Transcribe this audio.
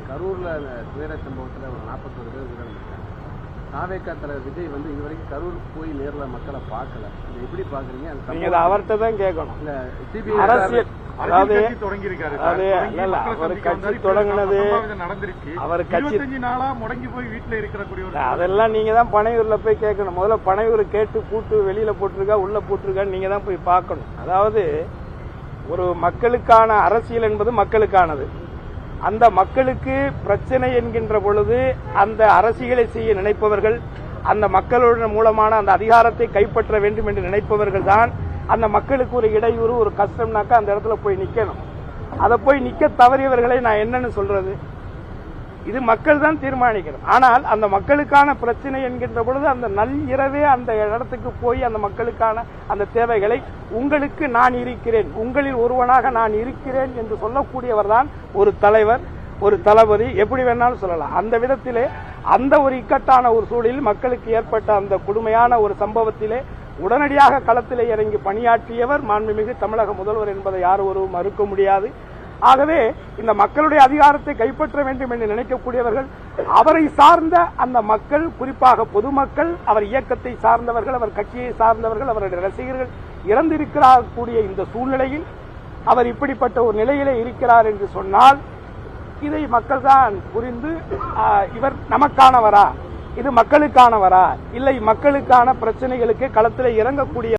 கரூர்ல துயர சம்பவத்தில் ஒரு 41 பேர் உயிரிழந்திருக்காங்க. தாவேகா தலைவர் விஜய் வந்து இதுவரைக்கும் கரூர் போய் நேர்ல மக்களை பார்க்கல. இதை எப்படி பாக்குறீங்க? நீங்க அவர்கிட்ட தான் கேட்கணும். இல்ல சிபிஐ அரசியல் அதாவது ஒரு கட்சி தொடங்கினது அவர் கட்சி 25 நாளா முடங்கி போய் வீட்டுல இருக்கிற அதெல்லாம் நீங்க தான் பனையூர்ல போய் கேட்கணும். முதல்ல பனையூர் கேட்டு கூட்டு வெளியில போட்டிருக்கா உள்ள போட்டிருக்கான்னு நீங்க தான் போய் பார்க்கணும். அதாவது ஒரு மக்களுக்கான அரசியல் என்பது மக்களுக்கானது. அந்த மக்களுக்கு பிரச்சனை என்கின்ற பொழுது அந்த அரசியலை செய்ய நினைப்பவர்கள், அந்த மக்களுடைய மூலமான அந்த அதிகாரத்தை கைப்பற்ற வேண்டும் என்று நினைப்பவர்கள் தான் அந்த மக்களுக்கு ஒரு இடையூறு, ஒரு கஷ்டம்னாக்கா அந்த இடத்துல போய் நிக்கணும். அதை போய் நிக்க தவறியவர்களை நான் என்னன்னு சொல்றது? இது மக்கள் தான் தீர்மானிக்கணும். ஆனால் அந்த மக்களுக்கான பிரச்சனை என்கின்ற பொழுது அந்த நள்ளிரவே அந்த இடத்துக்கு போய் அந்த மக்களுக்கான அந்த தேவைகளை உங்களுக்கு நான் இருக்கிறேன், உங்களில் ஒருவனாக நான் இருக்கிறேன் என்று சொல்லக்கூடியவர் தான் ஒரு தலைவர், ஒரு தளபதி, எப்படி வேணாலும் சொல்லலாம். அந்த விதத்திலே அந்த ஒரு இக்கட்டான ஒரு சூழலில் மக்களுக்கு ஏற்பட்ட அந்த கொடுமையான ஒரு சம்பவத்திலே உடனடியாக களத்திலே இறங்கி பணியாற்றியவர் மாண்புமிகு தமிழக முதல்வர் என்பதை யாரும் ஒருவரும் மறுக்க முடியாது. ஆகவே இந்த மக்களுடைய அதிகாரத்தை கைப்பற்ற வேண்டும் என்று நினைக்கக்கூடியவர்கள், அவரை சார்ந்த அந்த மக்கள், குறிப்பாக பொதுமக்கள், அவர் இயக்கத்தை சார்ந்தவர்கள், அவர் கட்சியை சார்ந்தவர்கள், அவருடைய ரசிகர்கள் இறந்திருக்கக்கூடிய இந்த சூழ்நிலையில் அவர் இப்படிப்பட்ட ஒரு நிலையிலே இருக்கிறார் என்று சொன்னால் இதை மக்கள் தான் புரிந்து இவர் நமக்கானவரா, இது மக்களுக்கானவரா, இல்லை மக்களுக்கான பிரச்சனைகளுக்கு களத்தில் இறங்கக்கூடிய